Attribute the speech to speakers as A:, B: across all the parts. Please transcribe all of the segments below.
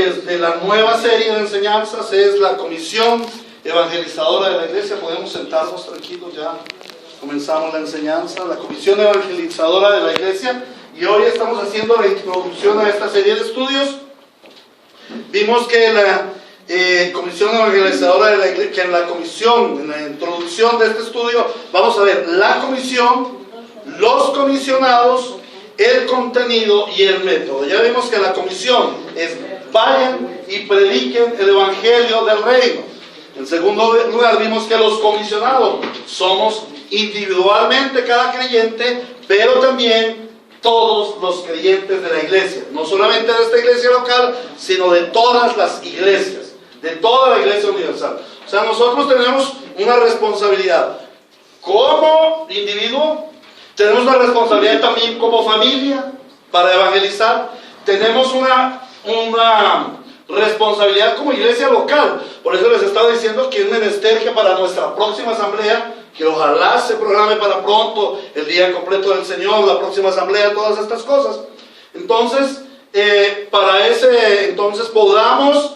A: de la nueva serie de enseñanzas es la Comisión Evangelizadora de la Iglesia. Podemos sentarnos tranquilos, ya comenzamos la enseñanza. La Comisión Evangelizadora de la Iglesia, y hoy estamos haciendo la introducción a esta serie de estudios. Vimos que la Comisión Evangelizadora de la Iglesia, que en la introducción de este estudio vamos a ver la comisión, los comisionados, el contenido y el método. Ya vimos que la comisión es: vayan y prediquen el evangelio del reino. En segundo lugar, vimos que los comisionados somos individualmente cada creyente, pero también todos los creyentes de la iglesia, no solamente de esta iglesia local, sino de todas las iglesias, de toda la iglesia universal. O sea, nosotros tenemos una responsabilidad como individuo, tenemos una responsabilidad también como familia para evangelizar, tenemos una responsabilidad como iglesia local. Por eso les estaba diciendo que es menester que para nuestra próxima asamblea, que ojalá se programe para pronto, el día completo del Señor, la próxima asamblea, todas estas cosas. Entonces, entonces podamos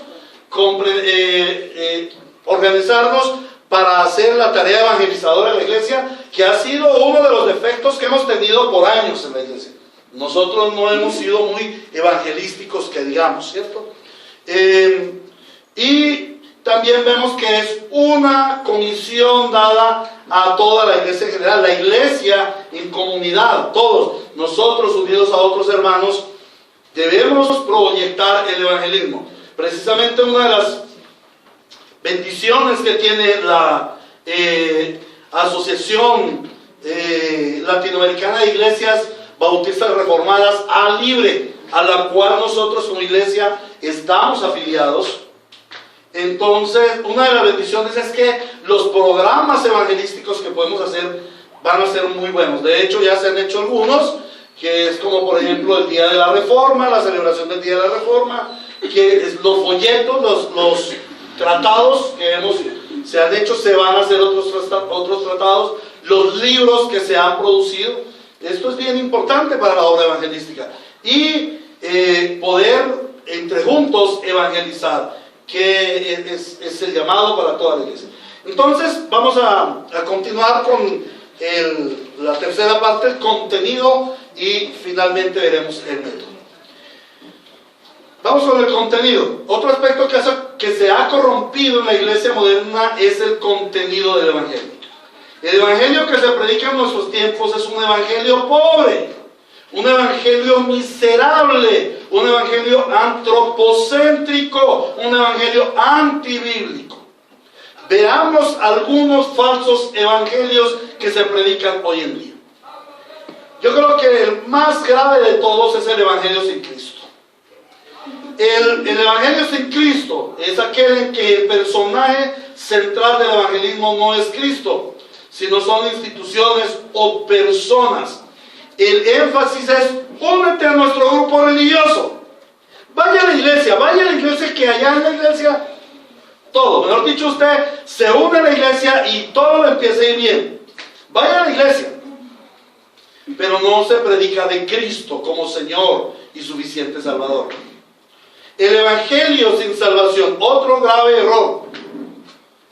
A: organizarnos para hacer la tarea evangelizadora de la iglesia, que ha sido uno de los defectos que hemos tenido por años en la iglesia. Nosotros no hemos sido muy evangelísticos, que digamos, ¿cierto? Y también vemos que es una comisión dada a toda la iglesia en general, la iglesia en comunidad, todos nosotros unidos a otros hermanos, debemos proyectar el evangelismo. Precisamente una de las bendiciones que tiene la Asociación Latinoamericana de Iglesias Bautistas Reformadas A-Libre, a la cual nosotros como iglesia estamos afiliados. Entonces, una de las bendiciones es que los programas evangelísticos que podemos hacer van a ser muy buenos. De hecho, ya se han hecho algunos, que es como por ejemplo el Día de la Reforma, la celebración del Día de la Reforma, que es los folletos, los tratados que se han hecho, se van a hacer otros tratados, los libros que se han producido. Esto es bien importante para la obra evangelística. Y poder entre juntos evangelizar, que es el llamado para toda la iglesia. Entonces vamos a continuar con la tercera parte, el contenido, y finalmente veremos el método. Vamos con el contenido. Otro aspecto que se ha corrompido en la iglesia moderna es el contenido del evangelio. El evangelio que se predica en nuestros tiempos es un evangelio pobre, un evangelio miserable, un evangelio antropocéntrico, un evangelio antibíblico. Veamos algunos falsos evangelios que se predican hoy en día. Yo creo que el más grave de todos es el evangelio sin Cristo. El evangelio sin Cristo es aquel en que el personaje central del evangelismo no es Cristo, sino son instituciones o personas. El énfasis es: únete a nuestro grupo religioso. Vaya a la iglesia que allá en la iglesia, todo, mejor dicho, usted se une a la iglesia y todo le empieza a ir bien. Vaya a la iglesia. Pero no se predica de Cristo como Señor y suficiente Salvador. El evangelio sin salvación, otro grave error.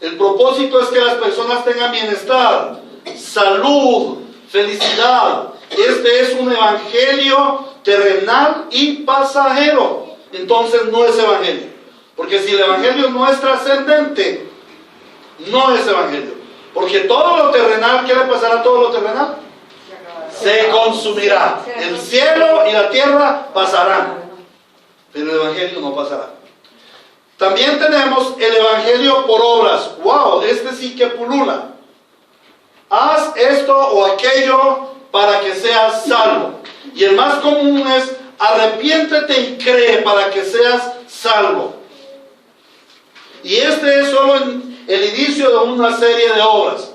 A: El propósito es que las personas tengan bienestar, salud, felicidad. Este es un evangelio terrenal y pasajero. Entonces no es evangelio. Porque si el evangelio no es trascendente, no es evangelio. Porque todo lo terrenal, ¿qué le pasará a todo lo terrenal? Se consumirá. El cielo y la tierra pasarán, pero el evangelio no pasará. También tenemos el evangelio por obras. ¡Wow! Este sí que pulula. Haz esto o aquello para que seas salvo. Y el más común es: arrepiéntete y cree para que seas salvo. Y este es solo el inicio de una serie de obras.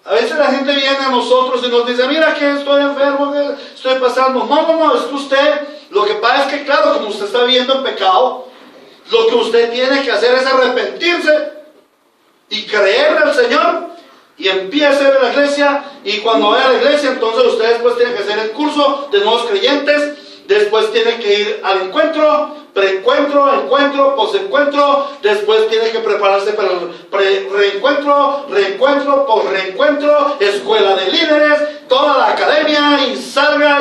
A: A veces la gente viene a nosotros y nos dice: mira que estoy enfermo, que estoy pasando. No, es que usted, lo que pasa es que claro, como usted está viviendo en pecado, lo que usted tiene que hacer es arrepentirse y creerle al Señor, y empiece a ir a la iglesia, y cuando vaya a la iglesia, entonces usted después tiene que hacer el curso de nuevos creyentes, después tiene que ir al encuentro, Preencuentro, encuentro, posencuentro, después tiene que prepararse para el reencuentro, reencuentro, posreencuentro, escuela de líderes, toda la academia y salga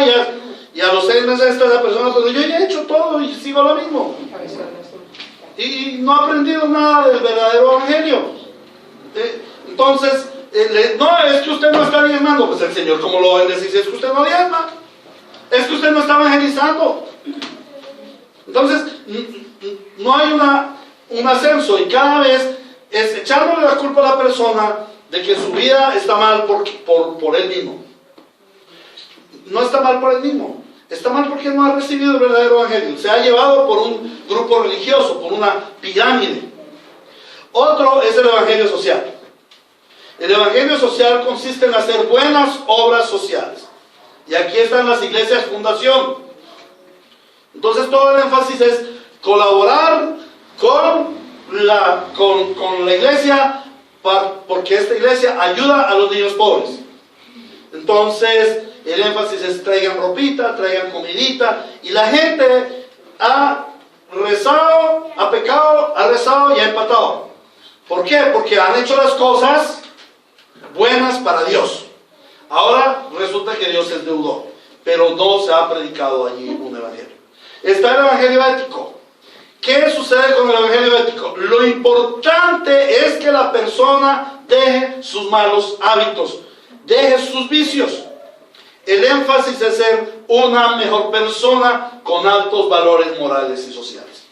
A: y a los 6 meses está la persona, pero yo ya he hecho todo y sigo lo mismo. Y no ha aprendido nada del verdadero evangelio. Entonces, no, es que usted no está diezmando. Pues el Señor, ¿cómo lo va a decir? Es que usted no diezma. Es que usted no está evangelizando. Entonces, no hay un ascenso y cada vez es echándole la culpa a la persona de que su vida está mal por él mismo. No está mal por él mismo. Está mal porque no ha recibido el verdadero evangelio. Se ha llevado por un grupo religioso, por una pirámide. Otro es el evangelio social. El evangelio social consiste en hacer buenas obras sociales. Y aquí están las iglesias fundación. Entonces todo el énfasis es colaborar con la iglesia, porque esta iglesia ayuda a los niños pobres. Entonces el énfasis es traigan ropita, traigan comidita, y la gente ha rezado, ha pecado, ha rezado y ha empatado. ¿Por qué? Porque han hecho las cosas buenas para Dios. Ahora resulta que Dios es deudor, pero no se ha predicado allí un evangelio. Está el evangelio ético. ¿Qué sucede con el evangelio ético? Lo importante es que la persona deje sus malos hábitos, deje sus vicios. El énfasis es ser una mejor persona con altos valores morales y sociales.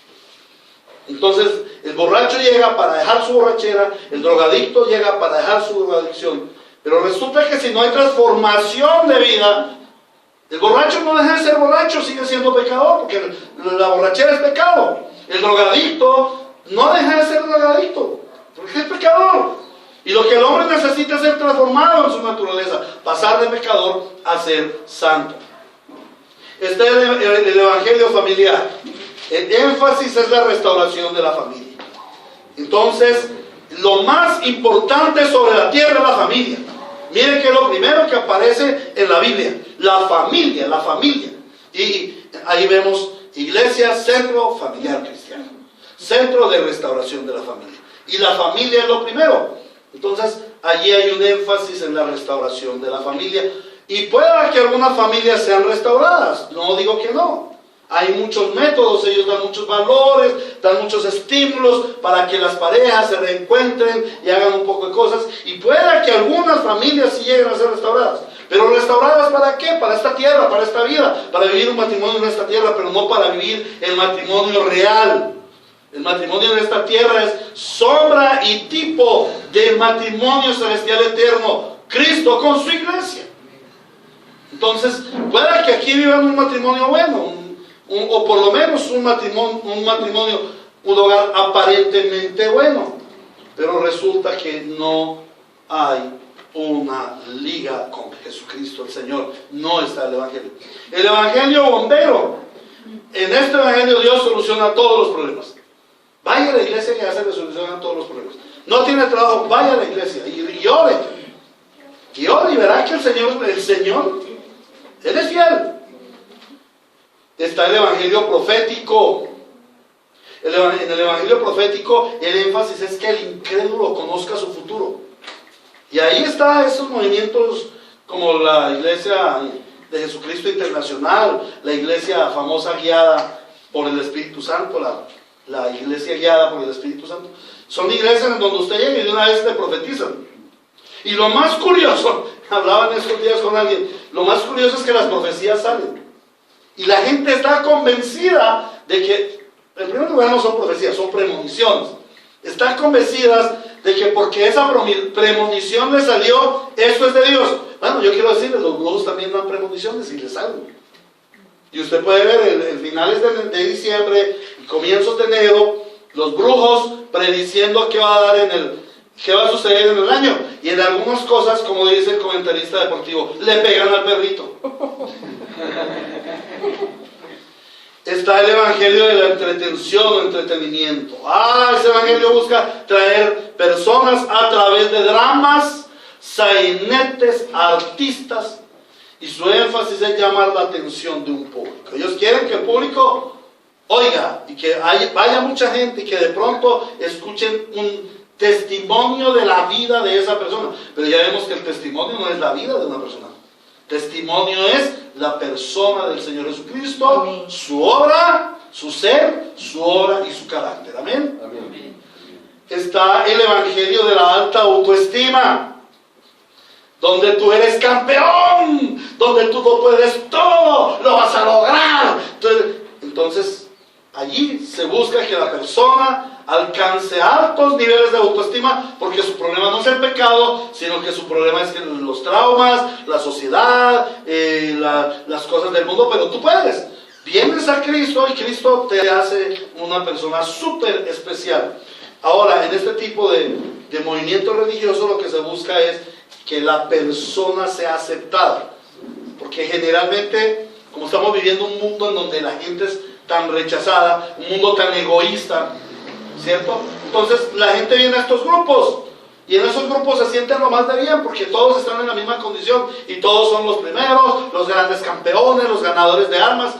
A: Entonces, el borracho llega para dejar su borrachera, el drogadicto llega para dejar su drogadicción, pero resulta que si no hay transformación de vida, el borracho no deja de ser borracho, sigue siendo pecador, porque la borrachera es pecado. El drogadicto no deja de ser drogadicto, porque es pecador. Y lo que el hombre necesita es ser transformado en su naturaleza, pasar de pecador a ser santo. Este es el evangelio familiar. El énfasis es la restauración de la familia. Entonces, lo más importante sobre la tierra es la familia. Miren que es lo primero que aparece en la Biblia. La familia, la familia. Y ahí vemos iglesia, centro familiar cristiano. Centro de restauración de la familia. Y la familia es lo primero. Entonces, allí hay un énfasis en la restauración de la familia. Y puede que algunas familias sean restauradas. No digo que no. Hay muchos métodos, ellos dan muchos valores, dan muchos estímulos para que las parejas se reencuentren y hagan un poco de cosas. Y puede que algunas familias sí lleguen a ser restauradas. Pero restauradas ¿para qué? Para esta tierra, para esta vida, para vivir un matrimonio en esta tierra, pero no para vivir el matrimonio real. El matrimonio en esta tierra es sombra y tipo del matrimonio celestial eterno, Cristo con su iglesia. Entonces, puede que aquí vivan un matrimonio bueno, o por lo menos un matrimonio, un hogar aparentemente bueno, pero resulta que no hay una liga con Jesucristo el Señor. No está el evangelio. El evangelio bombero. En este evangelio Dios soluciona todos los problemas. Vaya a la iglesia que ya se le solucionan todos los problemas. No tiene trabajo, vaya a la iglesia y ore. Y ore y verá que el Señor, Él es fiel. Está el evangelio profético. En el evangelio profético el énfasis es que el incrédulo conozca su futuro. Y ahí están esos movimientos como la iglesia de Jesucristo Internacional, la iglesia famosa guiada por el Espíritu Santo, la iglesia guiada por el Espíritu Santo. Son iglesias en donde usted llega y de una vez le profetizan. Y lo más curioso, hablaba en estos días con alguien, lo más curioso es que las profecías salen. Y la gente está convencida de que, en primer lugar, no son profecías, son premoniciones. Están convencidas de que porque esa premonición le salió, eso es de Dios. Bueno, yo quiero decirles, los brujos también dan premoniciones y les salen. Y usted puede ver en finales de diciembre y comienzos de enero, los brujos prediciendo qué va a suceder en el año. Y en algunas cosas, como dice el comentarista deportivo, le pegan al perrito. Está el evangelio de la entretención o entretenimiento. Ese evangelio busca traer personas a través de dramas, sainetes, artistas, y su énfasis es llamar la atención de un público. Ellos quieren que el público Oiga, y que vaya mucha gente y que de pronto escuchen un testimonio de la vida de esa persona. Pero ya vemos que el testimonio no es la vida de una persona. Testimonio es la persona del Señor Jesucristo, amén, su obra, su ser, su obra y su carácter. Amén. Amén. Está el evangelio de la alta autoestima, donde tú eres campeón, donde tú lo puedes todo, lo vas a lograr. Entonces, allí se busca que la persona alcance altos niveles de autoestima, porque su problema no es el pecado, sino que su problema es que los traumas, la sociedad, las cosas del mundo. Pero tú puedes, vienes a Cristo y Cristo te hace una persona súper especial. Ahora, en este tipo de movimiento religioso, lo que se busca es que la persona sea aceptada, porque generalmente, como estamos viviendo un mundo en donde la gente es tan rechazada, un mundo tan egoísta, ¿cierto? Entonces la gente viene a estos grupos y en esos grupos se sienten lo más de bien, porque todos están en la misma condición y todos son los primeros, los grandes campeones, los ganadores de armas.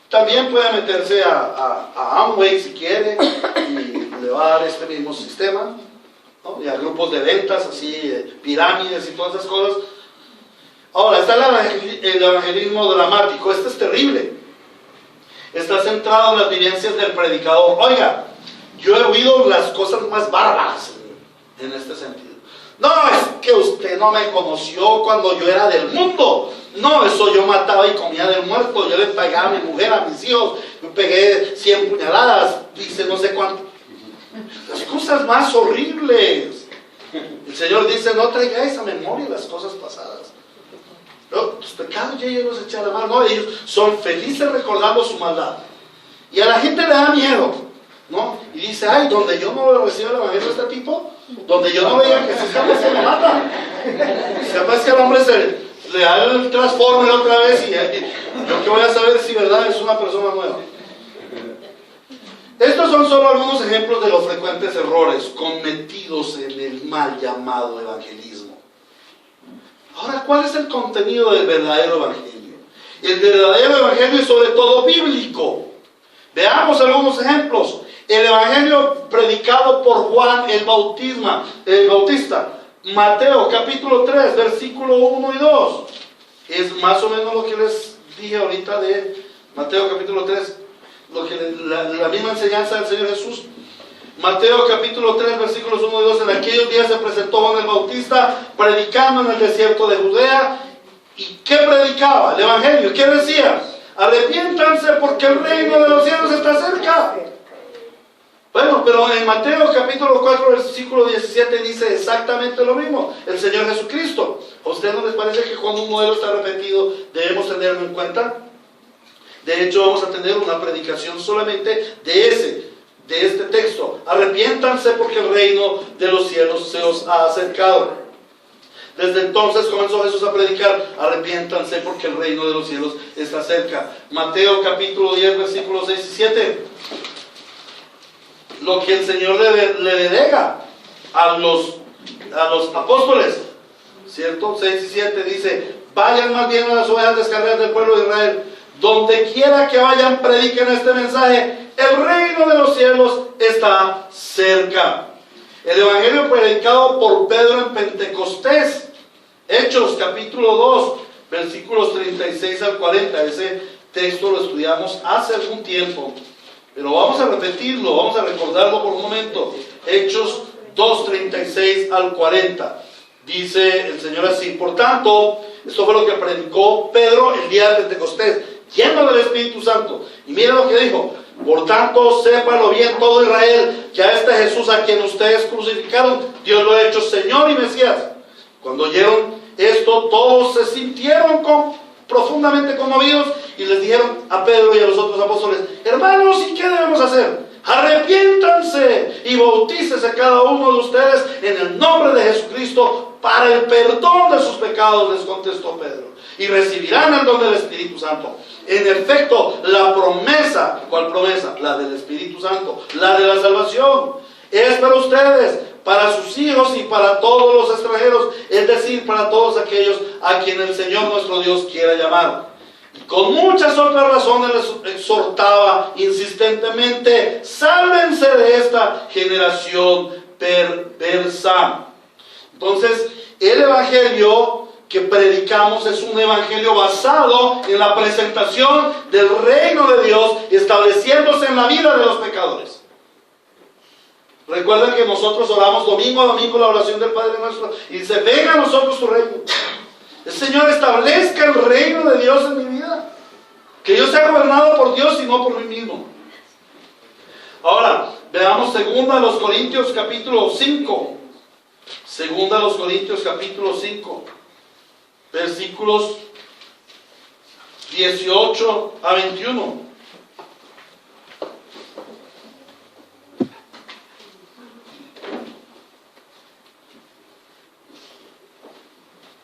A: También puede meterse a Amway si quiere y le va a dar este mismo sistema, ¿no? Y a grupos de ventas, así, pirámides y todas esas cosas. Ahora está el evangelismo dramático. Este es terrible. Está centrado en las vivencias del predicador. Oiga, yo he oído las cosas más bárbaras en este sentido. No, es que usted no me conoció cuando yo era del mundo. No, eso yo mataba y comía del muerto. Yo le pegaba a mi mujer, a mis hijos. Me pegué 100 puñaladas, hice no sé cuánto. Las cosas más horribles. El Señor dice, no traigáis a memoria las cosas pasadas. Los pecados ya ellos los echan a la mano. No, ellos son felices recordando su maldad. Y a la gente le da miedo, ¿no? Y dice, ay, donde yo no recibo el evangelio de este tipo, donde yo no vea que se escapa, se me mata. Capaz que el hombre le da el transforme otra vez y yo que voy a saber si verdad es una persona nueva. Estos son solo algunos ejemplos de los frecuentes errores cometidos en el mal llamado evangelismo. Ahora, ¿cuál es el contenido del verdadero evangelio? El verdadero evangelio es sobre todo bíblico. Veamos algunos ejemplos. El evangelio predicado por Juan el Bautista. Mateo capítulo 3, versículo 1 y 2. Es más o menos lo que les dije ahorita de Mateo capítulo 3, la misma enseñanza del Señor Jesús. Mateo capítulo 3, versículos 1 y 2. En aquellos días se presentó Juan el Bautista predicando en el desierto de Judea. ¿Y qué predicaba? El evangelio. ¿Qué decía? Arrepiéntanse porque el reino de los cielos está cerca. Bueno, pero en Mateo capítulo 4, versículo 17 dice exactamente lo mismo. El Señor Jesucristo. ¿A ustedes no les parece que cuando un modelo está repetido debemos tenerlo en cuenta? De hecho, vamos a tener una predicación solamente de este texto. Arrepiéntanse porque el reino de los cielos se os ha acercado. Desde entonces comenzó Jesús a predicar, arrepiéntanse porque el reino de los cielos está cerca. Mateo capítulo 10, versículos 6 y 7. Lo que el Señor le delega a los apóstoles, ¿cierto? 6 y 7 dice, vayan más bien a las ovejas descarriadas del pueblo de Israel. Donde quiera que vayan, prediquen este mensaje. El reino de los cielos está cerca. El evangelio predicado por Pedro en Pentecostés. Hechos capítulo 2, versículos 36 al 40. Ese texto lo estudiamos hace algún tiempo, pero vamos a repetirlo, vamos a recordarlo por un momento. Hechos 2, 36 al 40. Dice el Señor así: por tanto, esto fue lo que predicó Pedro el día de Pentecostés, lleno del Espíritu Santo. Y mira lo que dijo: por tanto, sépalo bien todo Israel, que a este Jesús a quien ustedes crucificaron, Dios lo ha hecho Señor y Mesías. Cuando oyeron esto, todos se sintieron profundamente conmovidos y les dijeron a Pedro y a los otros apóstoles: hermanos, ¿y qué debemos hacer? Arrepiéntanse y bautícese cada uno de ustedes en el nombre de Jesucristo para el perdón de sus pecados, les contestó Pedro, y recibirán el don del Espíritu Santo. En efecto, la promesa, ¿cuál promesa? La del Espíritu Santo, la de la salvación, es para ustedes, para sus hijos y para todos los extranjeros, es decir, para todos aquellos a quienes el Señor nuestro Dios quiera llamar. Con muchas otras razones les exhortaba insistentemente: sálvense de esta generación perversa. Entonces, el evangelio que predicamos es un evangelio basado en la presentación del reino de Dios, estableciéndose en la vida de los pecadores. Recuerden que nosotros oramos domingo a domingo la oración del Padre Nuestro y dice: venga a nosotros tu reino. El Señor establezca el reino de Dios en mi vida, que yo sea gobernado por Dios y no por mí mismo. Ahora, veamos 2 Corintios capítulo 5. 2 Corintios capítulo 5, versículos 18 a 21.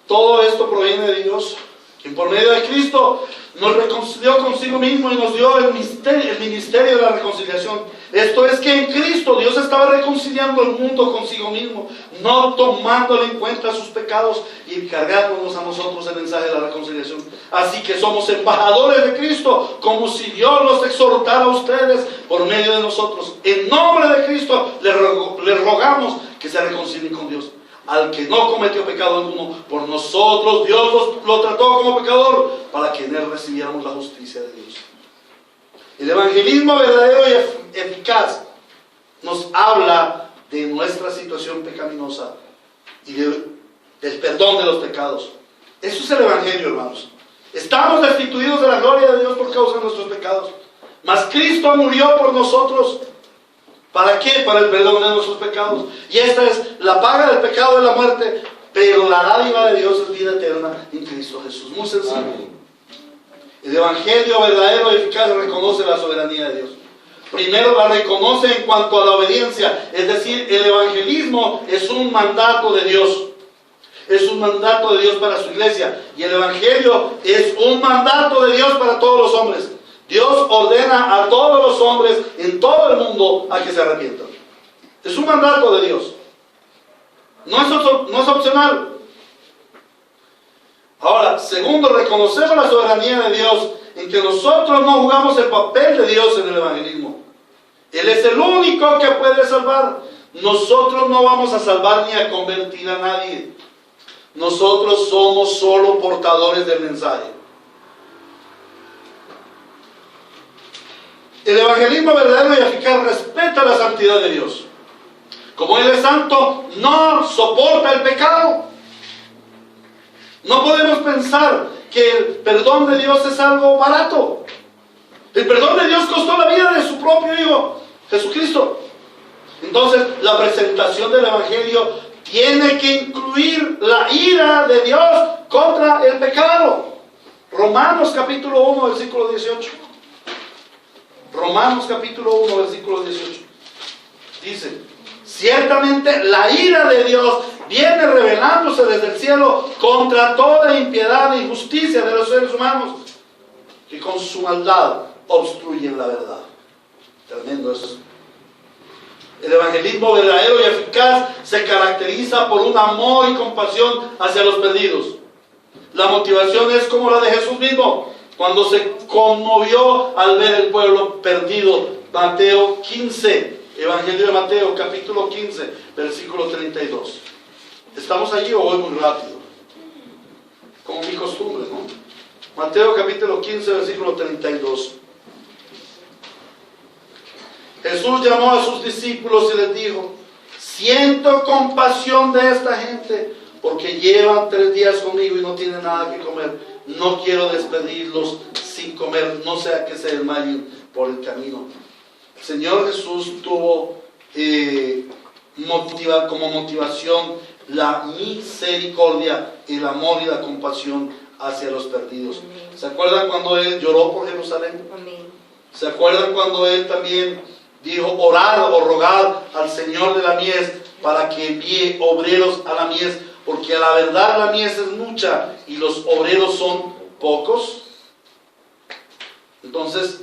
A: Todo esto proviene de Dios, quien por medio de Cristo nos reconcilió consigo mismo y nos dio el ministerio de la reconciliación. Esto es que en Cristo Dios estaba reconciliando el mundo consigo mismo, no tomándole en cuenta sus pecados y cargándonos a nosotros el mensaje de la reconciliación. Así que somos embajadores de Cristo, como si Dios los exhortara a ustedes por medio de nosotros. En nombre de Cristo les rogamos que se reconcilien con Dios. Al que no cometió pecado alguno, por nosotros Dios lo trató como pecador, para que en él recibiéramos la justicia de Dios. El evangelismo verdadero y eficaz nos habla de nuestra situación pecaminosa y del perdón de los pecados. Eso es el evangelio, hermanos. Estamos destituidos de la gloria de Dios por causa de nuestros pecados, mas Cristo murió por nosotros. ¿Para qué? Para el perdón de nuestros pecados. Y esta es la paga del pecado, de la muerte, pero la dádiva de Dios es vida eterna en Cristo Jesús. Muy sencillo. El evangelio verdadero y eficaz reconoce la soberanía de Dios. Primero la reconoce en cuanto a la obediencia, es decir, el evangelismo es un mandato de Dios. Es un mandato de Dios para su iglesia. Y el evangelio es un mandato de Dios para todos los hombres. Dios ordena a todos los hombres en todo el mundo a que se arrepientan. Es un mandato de Dios. No es opcional. Ahora, segundo, reconocemos la soberanía de Dios en que nosotros no jugamos el papel de Dios en el evangelismo. Él es el único que puede salvar. Nosotros no vamos a salvar ni a convertir a nadie. Nosotros somos solo portadores del mensaje. El evangelismo verdadero y eficaz respeta la santidad de Dios. Como Él es santo, no soporta el pecado. No podemos pensar que el perdón de Dios es algo barato. El perdón de Dios costó la vida de su propio Hijo, Jesucristo. Entonces, la presentación del evangelio tiene que incluir la ira de Dios contra el pecado. Romanos capítulo 1, versículo 18. Romanos capítulo 1, versículo 18. Dice: ciertamente la ira de Dios viene revelándose desde el cielo contra toda impiedad e injusticia de los seres humanos, que con su maldad obstruyen la verdad. Tremendo eso. El evangelismo verdadero y eficaz se caracteriza por un amor y compasión hacia los perdidos. La motivación es como la de Jesús mismo, cuando se conmovió al ver el pueblo perdido. Mateo 15, Evangelio de Mateo, capítulo 15, versículo 32. ¿Estamos allí o voy muy rápido? Como mi costumbre, ¿no? Mateo capítulo 15, versículo 32. Jesús llamó a sus discípulos y les dijo: siento compasión de esta gente, porque llevan 3 días conmigo y no tienen nada que comer. No quiero despedirlos sin comer, no sea que se desmayen por el camino. El Señor Jesús tuvo como motivación la misericordia, el amor y la compasión hacia los perdidos. Amén. ¿Se acuerdan cuando Él lloró por Jerusalén? Amén. ¿Se acuerdan cuando Él también dijo: orar o rogar al Señor de la mies para que envíe obreros a la mies? Porque a la verdad la mies es mucha y los obreros son pocos. Entonces,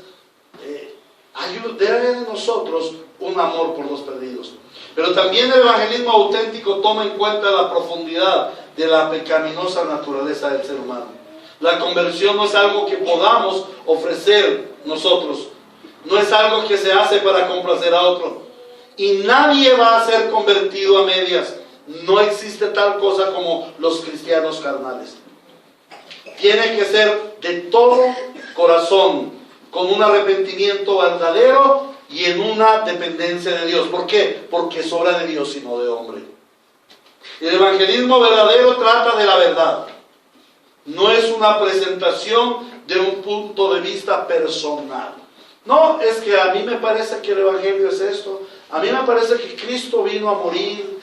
A: debe haber en nosotros un amor por los perdidos. Pero también el evangelismo auténtico toma en cuenta la profundidad de la pecaminosa naturaleza del ser humano. La conversión no es algo que podamos ofrecer nosotros. No es algo que se hace para complacer a otro. Y nadie va a ser convertido a medias. No existe tal cosa como los cristianos carnales. Tiene que ser de todo corazón, con un arrepentimiento verdadero y en una dependencia de Dios. ¿Por qué? Porque es obra de Dios y no de hombre. El evangelismo verdadero trata de la verdad. No es una presentación de un punto de vista personal. No, es que a mí me parece que el evangelio es esto. A mí me parece que Cristo vino a morir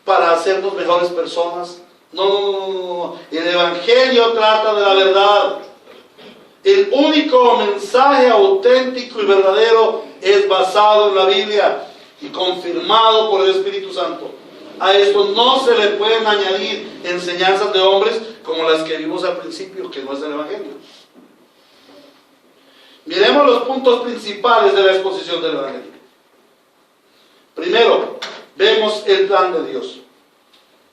A: para hacernos mejores personas. No. El evangelio trata de la verdad. El único mensaje auténtico y verdadero es basado en la Biblia y confirmado por el Espíritu Santo. A esto no se le pueden añadir enseñanzas de hombres como las que vimos al principio, que no es el evangelio. Miremos los puntos principales de la exposición del evangelio. Primero, vemos el plan de Dios.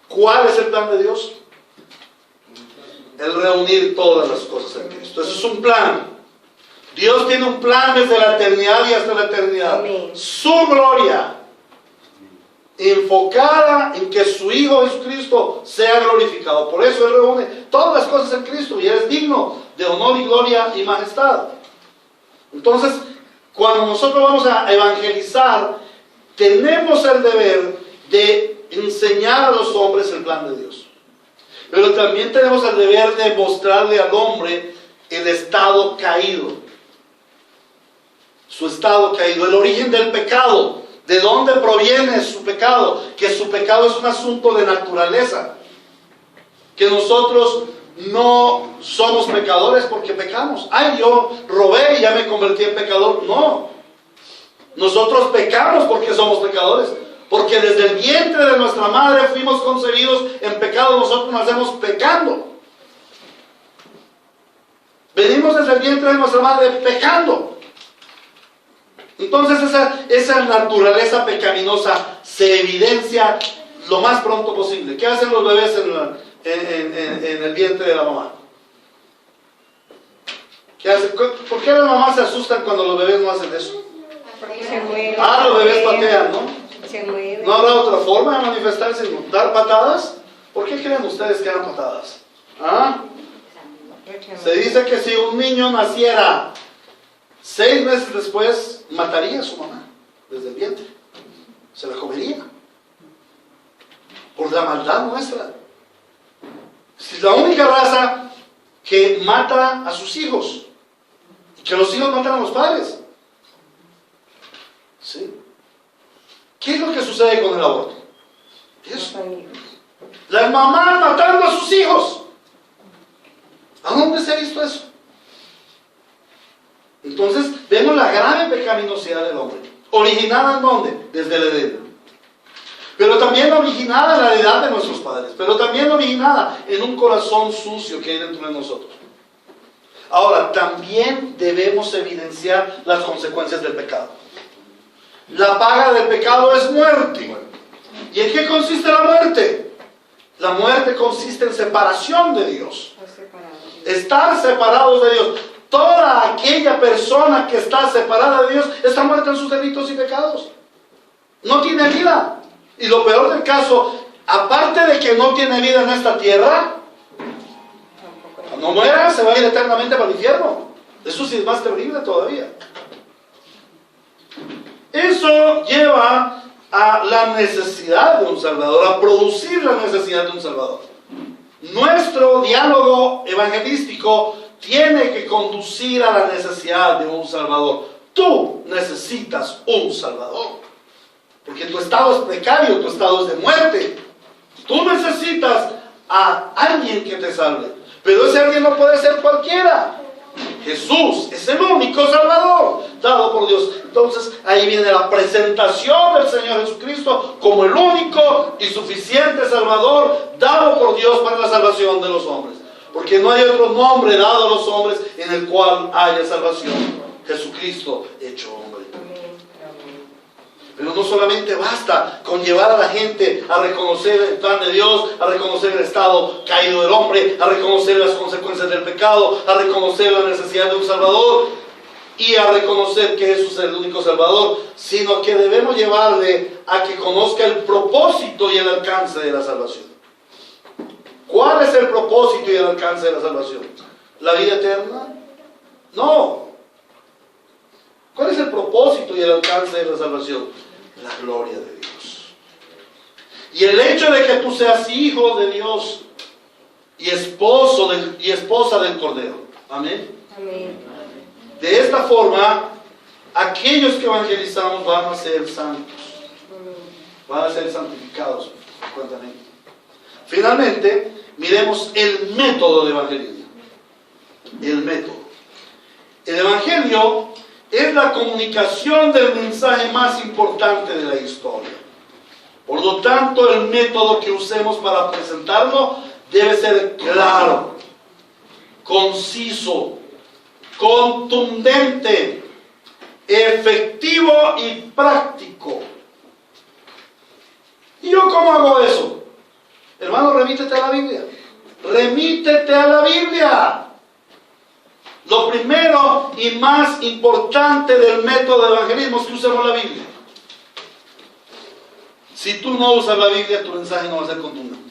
A: ¿Cuál es el plan de Dios? El reunir todas las cosas en Cristo. Eso es un plan. Dios tiene un plan desde la eternidad y hasta la eternidad.
B: Amén.
A: Su gloria, enfocada en que su Hijo Jesucristo sea glorificado. Por eso Él reúne todas las cosas en Cristo y Él es digno de honor y gloria y majestad. Entonces, cuando nosotros vamos a evangelizar, tenemos el deber de enseñar a los hombres el plan de Dios. Pero también tenemos el deber de mostrarle al hombre el estado caído. Su estado caído, el origen del pecado. ¿De dónde proviene su pecado? Que su pecado es un asunto de naturaleza. Que nosotros no somos pecadores porque pecamos. Ay, yo robé y ya me convertí en pecador. No. Nosotros pecamos porque somos pecadores. Porque desde el vientre de nuestra madre fuimos concebidos en pecado. Nosotros nacemos pecando. Venimos desde el vientre de nuestra madre pecando. Entonces esa naturaleza pecaminosa se evidencia lo más pronto posible. ¿Qué hacen los bebés en el vientre de la mamá? ¿Qué hacen? ¿Por qué las mamás se asustan cuando los bebés no hacen eso?
B: Porque se mueven.
A: Los bebés patean, ¿no?
B: Se mueven.
A: ¿No habrá otra forma de manifestarse sino dar patadas? ¿Por qué creen ustedes que dan patadas? ¿Ah? Se dice que si un niño naciera 6 meses después, mataría a su mamá desde el vientre. Se la comería. Por la maldad nuestra. Es la única raza que mata a sus hijos. Y que los hijos matan a los padres. ¿Sí? ¿Qué es lo que sucede con el aborto? Eso. Las mamás matando a sus hijos. ¿A dónde se ha visto eso? Entonces vemos la grave pecaminosidad del hombre. ¿Originada en dónde? Desde el Edén. Pero también originada en la heredad de nuestros padres. Pero también originada en un corazón sucio que hay dentro de nosotros. Ahora, también debemos evidenciar las consecuencias del pecado. La paga del pecado es muerte. ¿Y en qué consiste la muerte? La muerte consiste en separación de Dios. Estar separados de Dios. Toda aquella persona que está separada de Dios está muerta en sus delitos y pecados. No tiene vida. Y lo peor del caso, aparte de que no tiene vida en esta tierra, cuando muera se va a ir eternamente para el infierno. Eso sí es más terrible todavía. Eso lleva a la necesidad de un Salvador, a producir la necesidad de un Salvador. Nuestro diálogo evangelístico tiene que conducir a la necesidad de un Salvador. Tú necesitas un Salvador. Porque tu estado es precario, tu estado es de muerte. Tú necesitas a alguien que te salve. Pero ese alguien no puede ser cualquiera. Jesús es el único Salvador dado por Dios. Entonces ahí viene la presentación del Señor Jesucristo como el único y suficiente Salvador dado por Dios para la salvación de los hombres. Porque no hay otro nombre dado a los hombres en el cual haya salvación. Jesucristo hecho hombre. Pero no solamente basta con llevar a la gente a reconocer el plan de Dios, a reconocer el estado caído del hombre, a reconocer las consecuencias del pecado, a reconocer la necesidad de un Salvador y a reconocer que Jesús es el único Salvador, sino que debemos llevarle a que conozca el propósito y el alcance de la salvación. ¿Cuál es el propósito y el alcance de la salvación? ¿La vida eterna? No. ¿Cuál es el propósito y el alcance de la salvación? La gloria de Dios. Y el hecho de que tú seas hijo de Dios y esposa del Cordero. Amén.
B: Amén.
A: De esta forma, aquellos que evangelizamos van a ser santos. Van a ser santificados frecuentemente. Finalmente, miremos el método de evangelismo. El método. El evangelio es la comunicación del mensaje más importante de la historia. Por lo tanto, el método que usemos para presentarlo debe ser claro, conciso, contundente, efectivo y práctico. ¿Y yo cómo hago eso? Hermano, remítete a la Biblia. Remítete a la Biblia. Lo primero y más importante del método de evangelismo es que usemos la Biblia. Si tú no usas la Biblia, tu mensaje no va a ser contundente.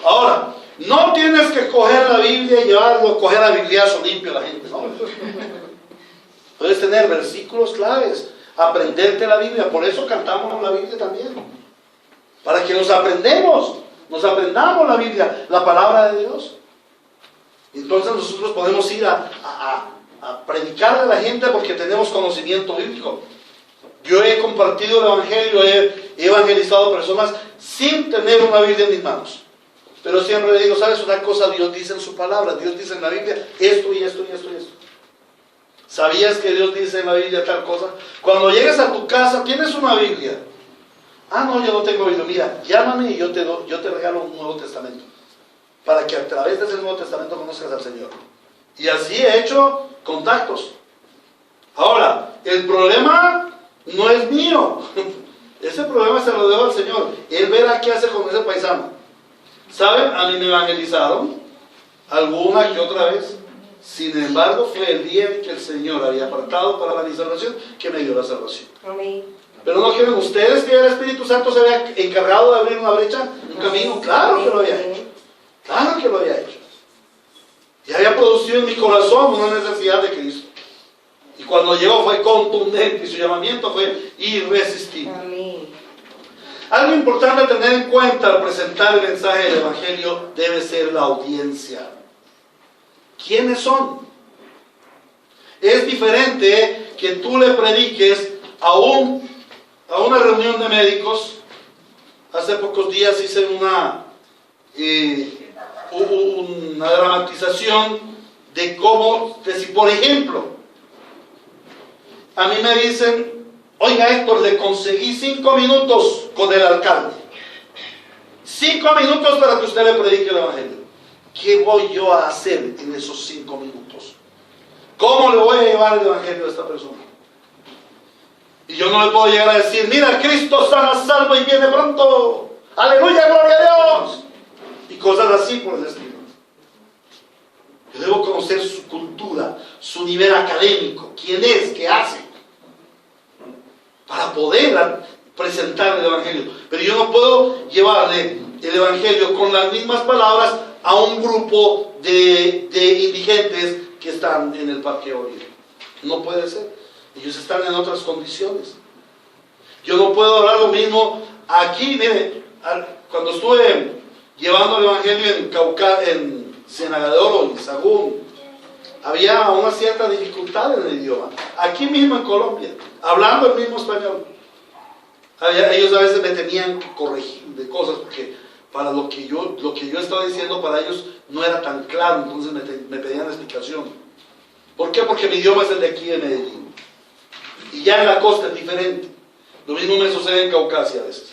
A: Ahora, no tienes que coger la Biblia y llevarlo, coger a bibliazo limpio a la gente, no. Puedes tener versículos claves, aprenderte la Biblia. Por eso cantamos la Biblia también. Para que nos aprendamos la Biblia, la palabra de Dios. Entonces nosotros podemos ir a predicarle a la gente porque tenemos conocimiento bíblico. Yo he compartido el evangelio, he evangelizado personas sin tener una Biblia en mis manos. Pero siempre le digo, ¿sabes una cosa? Dios dice en su palabra, Dios dice en la Biblia esto y esto y esto y esto. ¿Sabías que Dios dice en la Biblia tal cosa? Cuando llegues a tu casa, ¿tienes una Biblia? Ah, no, yo no tengo Biblia. Mira, llámame y yo te regalo un Nuevo Testamento. Para que a través de ese Nuevo Testamento conozcas al Señor. Y así he hecho contactos. Ahora, el problema no es mío. Ese problema se lo debo al Señor. Él verá qué hace con ese paisano. ¿Saben? A mí me evangelizaron alguna que otra vez. Sin embargo, fue el día en que el Señor había apartado para mi salvación que me dio la salvación.
B: Amén.
A: Pero no quieren ustedes que el Espíritu Santo se había encargado de abrir una brecha, un camino. Claro que lo había hecho. Claro que lo había hecho. Y había producido en mi corazón una necesidad de Cristo. Y cuando llegó fue contundente y su llamamiento fue irresistible.
B: Amén.
A: Algo importante a tener en cuenta al presentar el mensaje del Evangelio debe ser la audiencia. ¿Quiénes son? Es diferente que tú le prediques a una reunión de médicos. Hace pocos días hice una dramatización de cómo, si por ejemplo, a mí me dicen, oiga Héctor, le conseguí 5 minutos con el alcalde. 5 minutos para que usted le predique el evangelio. ¿Qué voy yo a hacer en esos 5 minutos? ¿Cómo le voy a llevar el evangelio a esta persona? Y yo no le puedo llegar a decir, mira, Cristo sana, salvo y viene pronto. Aleluya, gloria a Dios. Y cosas así por el estilo. Yo debo conocer su cultura, su nivel académico, quién es, qué hace, para poder presentar el evangelio. Pero yo no puedo llevarle el evangelio con las mismas palabras a un grupo de indigentes que están en el Parque Oriente. No puede ser. Ellos están en otras condiciones. Yo no puedo hablar lo mismo aquí. Mire, cuando estuve llevando el evangelio en Ciénaga de Oro, en Sagún, había una cierta dificultad en el idioma. Aquí mismo en Colombia, hablando el mismo español. Ellos a veces me tenían que corregir de cosas porque para lo que yo estaba diciendo para ellos no era tan claro, entonces me pedían explicación. ¿Por qué? Porque mi idioma es el de aquí de Medellín. Y ya en la costa es diferente. Lo mismo me sucede en Caucasia a veces.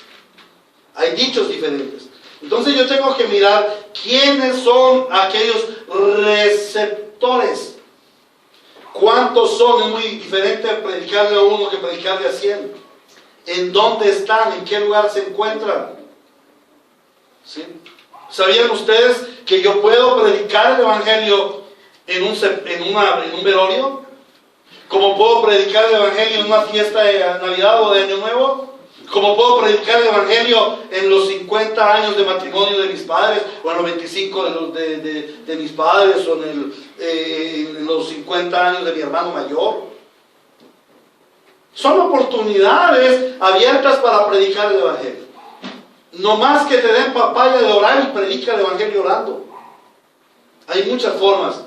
A: Hay dichos diferentes. Entonces yo tengo que mirar quiénes son aquellos receptores. ¿Cuántos son? Es muy diferente predicarle a uno que predicarle a 100. en dónde están, en qué lugar se encuentran. ¿Sí? ¿Sabían ustedes que yo puedo predicar el Evangelio en un velorio? ¿Cómo puedo predicar el Evangelio en una fiesta de Navidad o de Año Nuevo? ¿Cómo puedo predicar el Evangelio en los 50 años de matrimonio de mis padres? O en los 25 de mis padres, o en los 50 años de mi hermano mayor. Son oportunidades abiertas para predicar el Evangelio. No más que te den papaya de orar y predica el Evangelio orando. Hay muchas formas.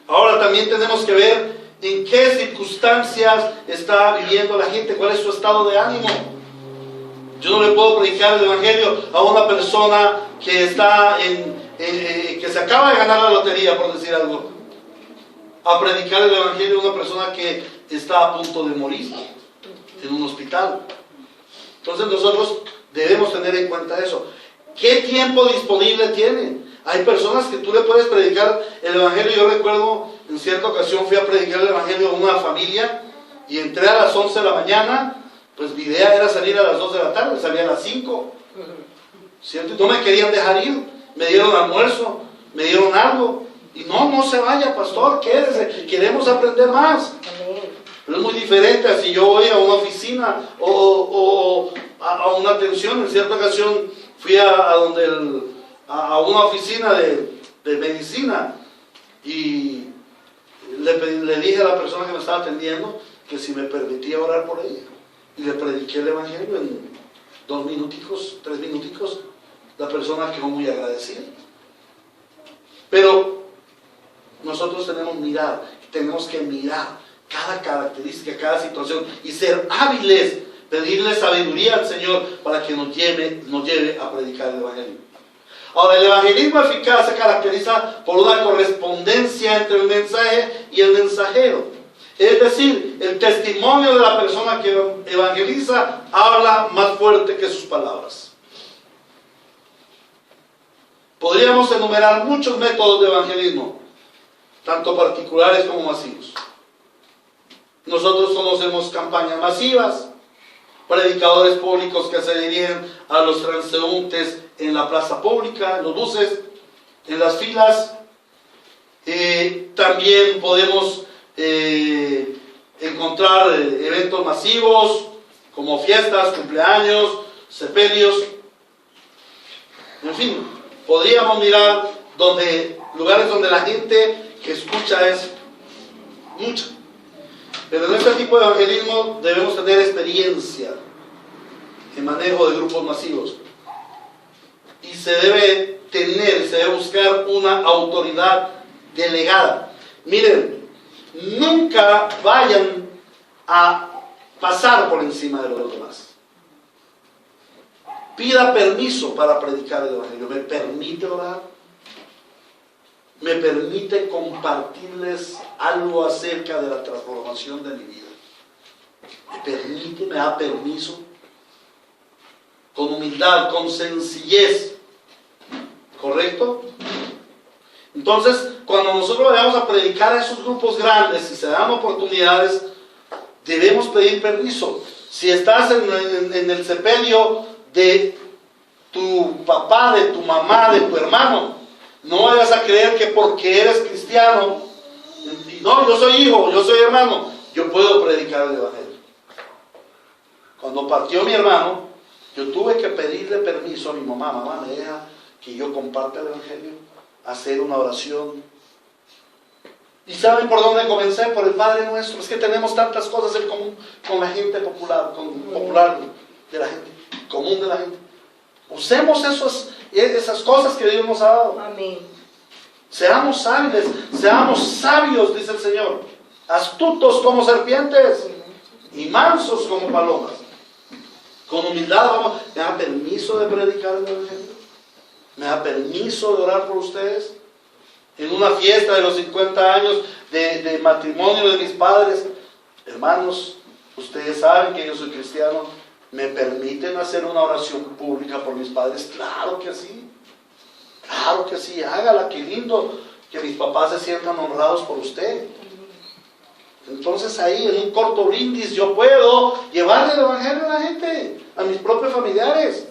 A: Ahora también tenemos que ver en qué circunstancias está viviendo la gente, cuál es su estado de ánimo. Yo no le puedo predicar el Evangelio a una persona que está que se acaba de ganar la lotería, por decir algo, a predicar el Evangelio a una persona que está a punto de morir en un hospital. Entonces nosotros debemos tener en cuenta eso. ¿Qué tiempo disponible tiene? Hay personas que tú le puedes predicar el Evangelio. Yo recuerdo, en cierta ocasión fui a predicar el Evangelio a una familia y entré a las 11 de la mañana. Pues mi idea era salir a las 2 de la tarde, salí a las 5. ¿Cierto? Y no me querían dejar ir. Me dieron almuerzo, me dieron algo. Y no se vaya, pastor, quédese, queremos aprender más. Pero es muy diferente a si yo voy a una oficina o a una atención. En cierta ocasión fui a una oficina de medicina y le dije a la persona que me estaba atendiendo que si me permitía orar por ella. Y le prediqué el Evangelio en 2 minuticos, 3 minuticos. La persona quedó muy agradecida. Pero nosotros tenemos que mirar cada característica, cada situación y ser hábiles, pedirle sabiduría al Señor para que nos lleve a predicar el Evangelio. Ahora, el evangelismo eficaz se caracteriza por una correspondencia entre el mensaje y el mensajero. Es decir, el testimonio de la persona que evangeliza habla más fuerte que sus palabras. Podríamos enumerar muchos métodos de evangelismo, tanto particulares como masivos. Nosotros conocemos campañas masivas, predicadores públicos que se dirigen a los transeúntes en la plaza pública, en los buses, en las filas. También podemos encontrar eventos masivos como fiestas, cumpleaños, sepelios. En fin, podríamos mirar lugares donde la gente que escucha es mucha. Pero en este tipo de evangelismo debemos tener experiencia en manejo de grupos masivos. Y se debe buscar una autoridad delegada. Miren, nunca vayan a pasar por encima de los demás. Pida permiso para predicar el Evangelio. ¿Me permite orar? ¿Me permite compartirles algo acerca de la transformación de mi vida? ¿Me da permiso? Con humildad, con sencillez. ¿Correcto? Entonces, cuando nosotros vayamos a predicar a esos grupos grandes y se dan oportunidades, debemos pedir permiso. Si estás en el sepelio de tu papá, de tu mamá, de tu hermano, no vayas a creer que porque eres cristiano, no, yo soy hijo, yo soy hermano, yo puedo predicar el Evangelio. Cuando partió mi hermano, yo tuve que pedirle permiso a mi mamá, ¿me deja que yo comparta el Evangelio? Hacer una oración. ¿Y saben por dónde comencé? Por el Padre Nuestro. Es que tenemos tantas cosas en común con la gente popular, de la gente, común de la gente. Usemos esas cosas que Dios nos ha dado.
B: Amén.
A: Seamos hábiles, seamos sabios, dice el Señor. Astutos como serpientes y mansos como palomas. Con humildad ¿me da permiso de predicar el Evangelio? ¿Me da permiso de orar por ustedes? En una fiesta de los 50 años de matrimonio de mis padres, hermanos, ustedes saben que yo soy cristiano. ¿Me permiten hacer una oración pública por mis padres? Claro que sí. Claro que sí. Hágala, qué lindo que mis papás se sientan honrados por usted. Entonces ahí en un corto brindis yo puedo llevarle el evangelio a la gente, a mis propios familiares.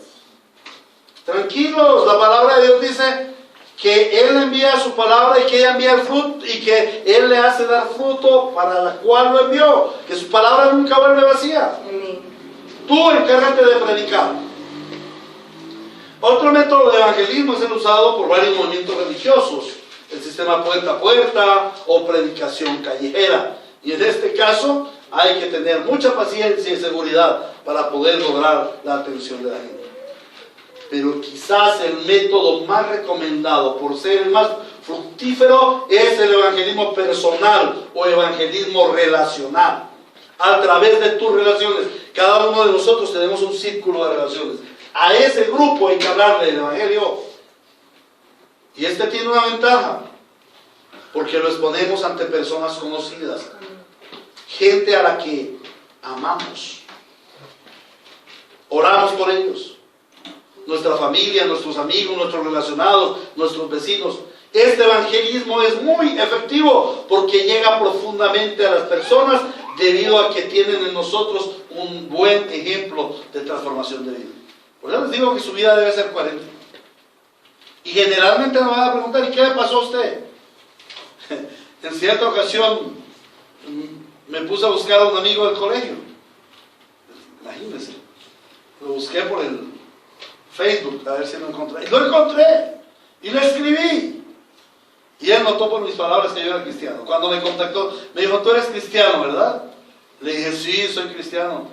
A: Tranquilos, la palabra de Dios dice que Él envía su palabra y que ella envía el fruto y que Él le hace dar fruto para la cual lo envió, que su palabra nunca vuelve vacía.
B: Amén.
A: Tú encárgate de predicar. Otro método de evangelismo es el usado por varios movimientos religiosos, el sistema puerta a puerta o predicación callejera. Y en este caso hay que tener mucha paciencia y seguridad para poder lograr la atención de la gente. Pero quizás el método más recomendado por ser el más fructífero es el evangelismo personal o evangelismo relacional. A través de tus relaciones, cada uno de nosotros tenemos un círculo de relaciones. A ese grupo hay que hablarle del evangelio. Y este tiene una ventaja, porque lo exponemos ante personas conocidas, gente a la que amamos, oramos por ellos, nuestra familia, nuestros amigos, nuestros relacionados, nuestros vecinos. Este evangelismo es muy efectivo porque llega profundamente a las personas debido a que tienen en nosotros un buen ejemplo de transformación de vida. Por eso les digo que su vida debe ser coherente. Y generalmente me van a preguntar, ¿y qué le pasó a usted? En cierta ocasión me puse a buscar a un amigo del colegio. Imagínense. Lo busqué por el Facebook a ver si lo encontré. Y lo encontré. Y le escribí. Y él notó por mis palabras que yo era cristiano. Cuando me contactó, me dijo, tú eres cristiano, ¿verdad? Le dije, sí, soy cristiano.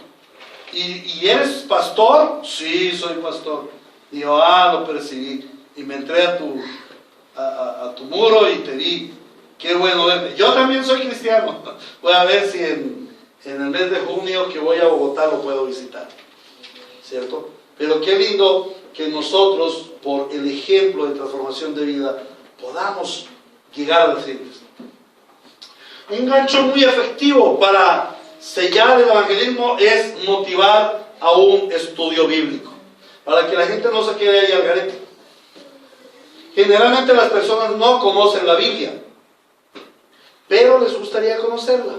A: ¿Y eres pastor? Sí, soy pastor. Dijo, lo percibí. Y me entré a tu muro y te vi. Qué bueno verte. Yo también soy cristiano. Voy a ver si en el mes de junio que voy a Bogotá lo puedo visitar. ¿Cierto? Pero qué lindo que nosotros, por el ejemplo de transformación de vida, podamos llegar a las gentes. Un gancho muy efectivo para sellar el evangelismo es motivar a un estudio bíblico, para que la gente no se quede ahí al garete. Generalmente las personas no conocen la Biblia, pero les gustaría conocerla,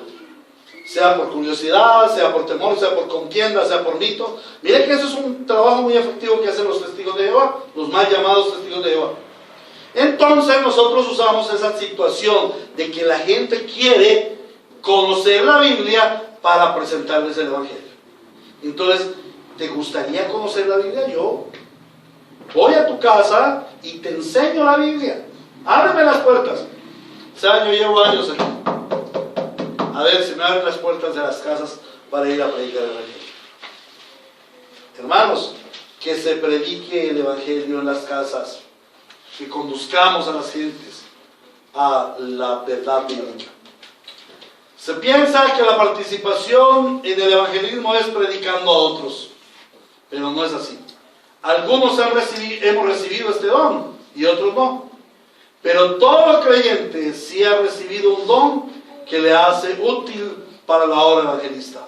A: sea por curiosidad, sea por temor, sea por contienda, sea por mito. Miren que eso es un trabajo muy efectivo que hacen los testigos de Jehová, los mal llamados testigos de Jehová. Entonces nosotros usamos esa situación de que la gente quiere conocer la Biblia para presentarles el evangelio. Entonces, ¿te gustaría conocer la Biblia? Yo voy a tu casa y te enseño la Biblia. Ábreme las puertas. O sea, yo llevo años aquí. A ver si me abren las puertas de las casas para ir a predicar el evangelio. Hermanos, que se predique el evangelio en las casas, que conduzcamos a las gentes a la verdad bíblica. Se piensa que la participación en el evangelismo es predicando a otros, pero no es así. Algunos hemos recibido este don y otros no. Pero todo creyente sí ha recibido un don que le hace útil para la obra evangelista.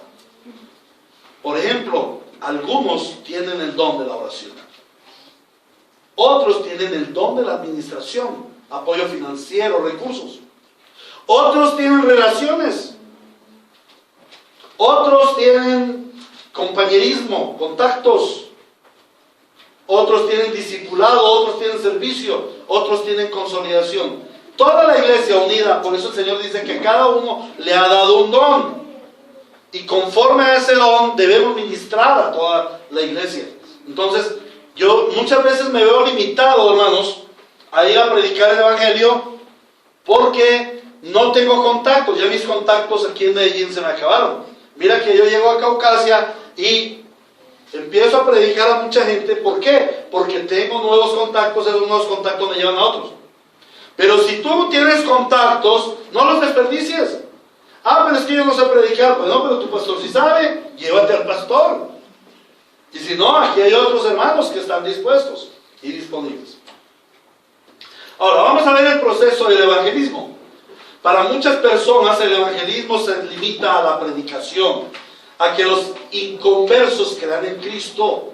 A: Por ejemplo, algunos tienen el don de la oración. Otros tienen el don de la administración, apoyo financiero, recursos. Otros tienen relaciones. Otros tienen compañerismo, contactos. Otros tienen discipulado, otros tienen servicio, otros tienen consolidación. Toda la iglesia unida, por eso el Señor dice que cada uno le ha dado un don. Y conforme a ese don debemos ministrar a toda la iglesia. Entonces, yo muchas veces me veo limitado, hermanos, a ir a predicar el evangelio porque no tengo contactos. Ya mis contactos aquí en Medellín se me acabaron. Mira que yo llego a Caucasia y empiezo a predicar a mucha gente. ¿Por qué? Porque tengo nuevos contactos, esos nuevos contactos me llevan a otros. Pero si tú tienes contactos, no los desperdicies. Pero es que yo no sé predicar. Pues no, pero tu pastor sí sabe, llévate al pastor. Y si no, aquí hay otros hermanos que están dispuestos y disponibles. Ahora, vamos a ver el proceso del evangelismo. Para muchas personas el evangelismo se limita a la predicación, a que los inconversos crean en Cristo.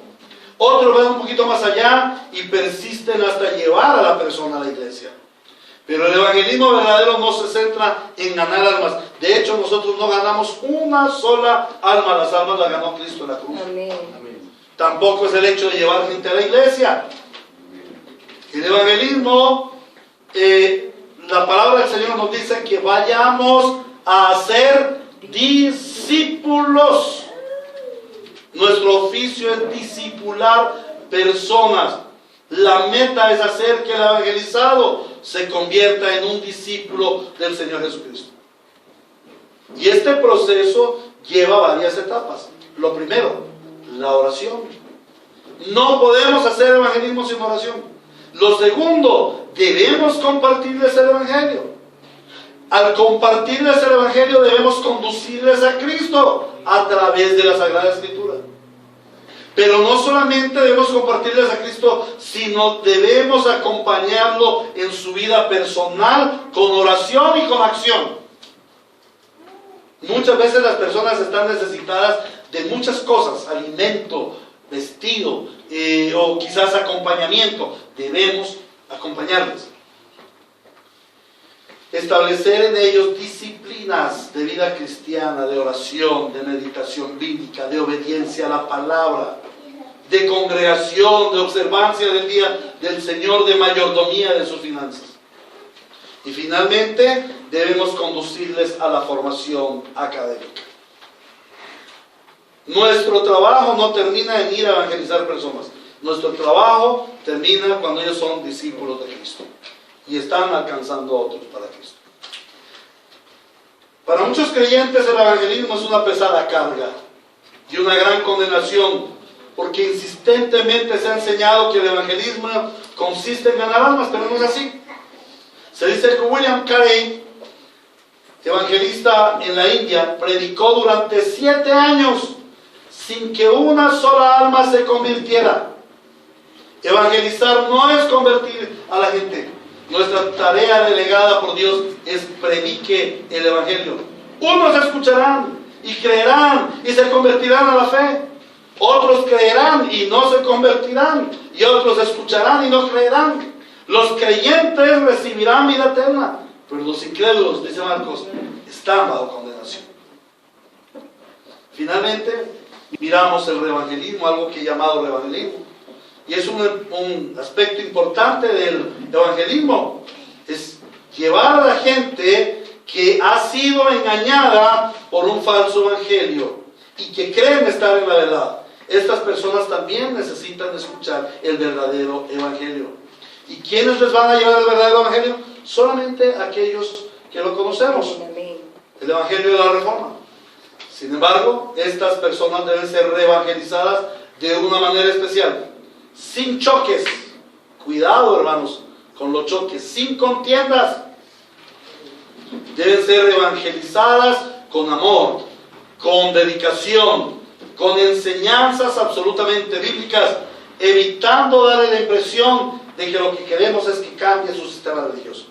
A: Otros van un poquito más allá y persisten hasta llevar a la persona a la iglesia. Pero el evangelismo verdadero no se centra en ganar almas. De hecho, nosotros no ganamos una sola alma. Las almas las ganó Cristo en la cruz.
B: Amén.
A: Tampoco es el hecho de llevar gente a la iglesia. El evangelismo, la palabra del Señor nos dice que vayamos a hacer discípulos. Nuestro oficio es discipular personas. La meta es hacer que el evangelizado se convierta en un discípulo del Señor Jesucristo. Y este proceso lleva varias etapas. Lo primero, la oración. No podemos hacer evangelismo sin oración. Lo segundo, debemos compartirles el evangelio. Al compartirles el evangelio debemos conducirles a Cristo a través de la Sagrada Escritura. Pero no solamente debemos compartirles a Cristo, sino debemos acompañarlo en su vida personal con oración y con acción. Muchas veces las personas están necesitadas de muchas cosas, alimento, vestido, o quizás acompañamiento. Debemos acompañarles. Establecer en ellos disciplinas de vida cristiana, de oración, de meditación bíblica, de obediencia a la palabra, de congregación, de observancia del día del Señor, de mayordomía de sus finanzas. Y finalmente, debemos conducirles a la formación académica. Nuestro trabajo no termina en ir a evangelizar personas. Nuestro trabajo termina cuando ellos son discípulos de Cristo y están alcanzando a otros para Cristo. Para muchos creyentes el evangelismo es una pesada carga y una gran condenación, porque insistentemente se ha enseñado que el evangelismo consiste en ganar almas, pero no es así. Se dice que William Carey, evangelista en la India, predicó durante 7 años sin que una sola alma se convirtiera. Evangelizar no es convertir a la gente. Nuestra tarea delegada por Dios es predique el evangelio. Unos escucharán y creerán y se convertirán a la fe. Otros creerán y no se convertirán. Y otros escucharán y no creerán. Los creyentes recibirán vida eterna, pero los incrédulos, dice Marcos, están bajo condenación. Finalmente, miramos el reevangelismo, algo que he llamado reevangelismo. Y es un aspecto importante del evangelismo. Es llevar a la gente que ha sido engañada por un falso evangelio y que creen estar en la verdad. Estas personas también necesitan escuchar el verdadero evangelio. ¿Y quiénes les van a llevar el verdadero evangelio? Solamente aquellos que lo conocemos. El evangelio de la Reforma. Sin embargo, estas personas deben ser reevangelizadas de una manera especial. Sin choques. Cuidado, hermanos, con los choques. Sin contiendas. Deben ser evangelizadas con amor, con dedicación, con enseñanzas absolutamente bíblicas, evitando darle la impresión de que lo que queremos es que cambie su sistema religioso.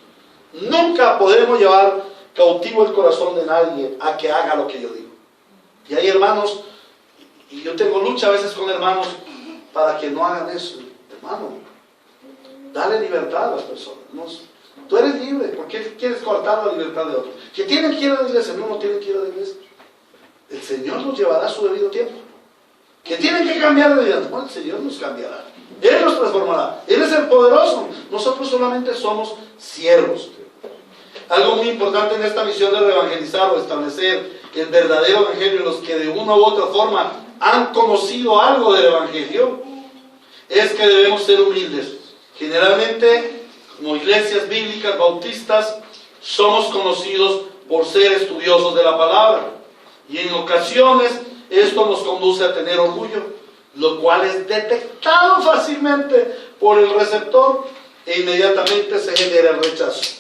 A: Nunca podremos llevar cautivo el corazón de nadie a que haga lo que yo digo. Y hay hermanos, y yo tengo lucha a veces con hermanos para que no hagan eso. Hermano, dale libertad a las personas. Tú eres libre, ¿por qué quieres cortar la libertad de otros? Que tienen que ir a la iglesia, no tienen que ir a la iglesia. El Señor nos llevará a su debido tiempo. Que tienen que cambiar de vida, bueno, el Señor nos cambiará. Él nos transformará. Él es el poderoso. Nosotros solamente somos siervos. Algo muy importante en esta misión de reevangelizar o establecer el verdadero evangelio, los que de una u otra forma han conocido algo del evangelio, es que debemos ser humildes. Generalmente, como iglesias bíblicas bautistas, somos conocidos por ser estudiosos de la palabra. Y en ocasiones esto nos conduce a tener orgullo, lo cual es detectado fácilmente por el receptor e inmediatamente se genera el rechazo.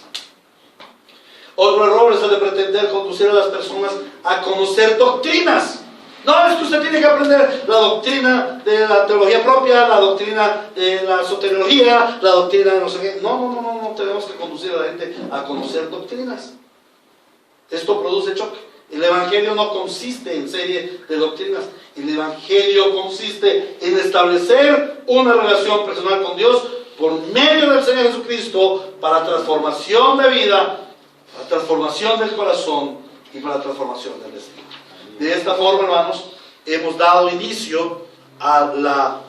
A: Otro error es el de pretender conducir a las personas a conocer doctrinas. No, es que usted tiene que aprender la doctrina de la teología propia, la doctrina de la soteriología, la doctrina de no sé qué. No, tenemos que conducir a la gente a conocer doctrinas. Esto produce choque. El evangelio no consiste en serie de doctrinas. El evangelio consiste en establecer una relación personal con Dios por medio del Señor Jesucristo para transformación de vida, para transformación del corazón y para transformación del destino. De esta forma, hermanos, hemos dado inicio al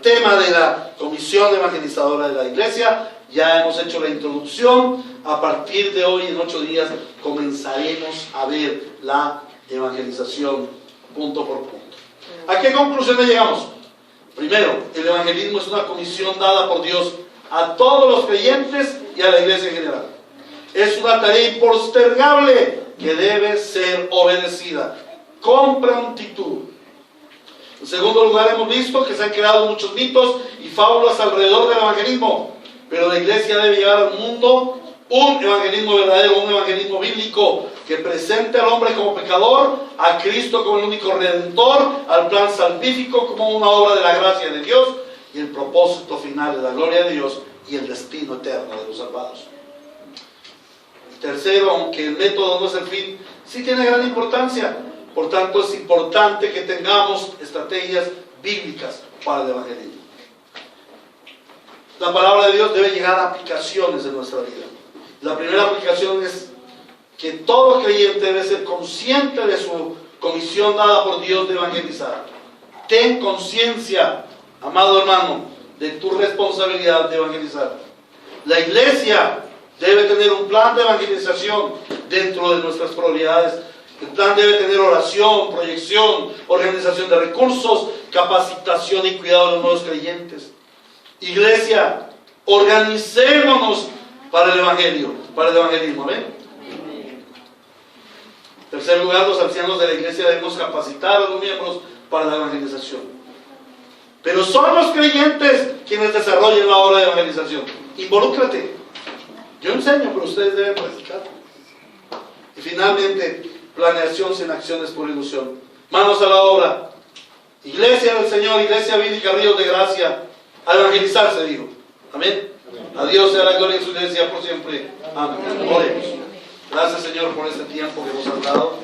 A: tema de la comisión evangelizadora de la iglesia. Ya hemos hecho la introducción. A partir de hoy, en 8 días, comenzaremos a ver la evangelización punto por punto. ¿A qué conclusiones llegamos? Primero, el evangelismo es una comisión dada por Dios a todos los creyentes y a la iglesia en general. Es una tarea impostergable que debe ser obedecida con prontitud. En segundo lugar, hemos visto que se han creado muchos mitos y fábulas alrededor del evangelismo, pero la iglesia debe llevar al mundo un evangelismo verdadero, un evangelismo bíblico que presente al hombre como pecador, a Cristo como el único redentor, al plan salvífico como una obra de la gracia de Dios y el propósito final de la gloria de Dios y el destino eterno de los salvados. Tercero, aunque el método no es el fin, sí tiene gran importancia. Por tanto, es importante que tengamos estrategias bíblicas para el evangelismo. La palabra de Dios debe llegar a aplicaciones en nuestra vida. La primera aplicación es que todo creyente debe ser consciente de su comisión dada por Dios de evangelizar. Ten conciencia, amado hermano, de tu responsabilidad de evangelizar. La iglesia debe tener un plan de evangelización dentro de nuestras prioridades. El plan debe tener oración, proyección, organización de recursos, capacitación y cuidado de los nuevos creyentes. Iglesia, organicémonos para el evangelio, para el evangelismo. ¿Ven? En tercer lugar, los ancianos de la iglesia debemos capacitar a los miembros para la evangelización. Pero son los creyentes quienes desarrollan la obra de evangelización. Involúcrate. Yo enseño, pero ustedes deben practicar. Y finalmente, planeación sin acciones por ilusión. Manos a la obra. Iglesia del Señor, iglesia bíblica, ríos de gracia. A evangelizar se dijo. Amén. A Dios sea la gloria en su iglesia por siempre. Amén. Oremos. Gracias, Señor, por este tiempo que nos has dado.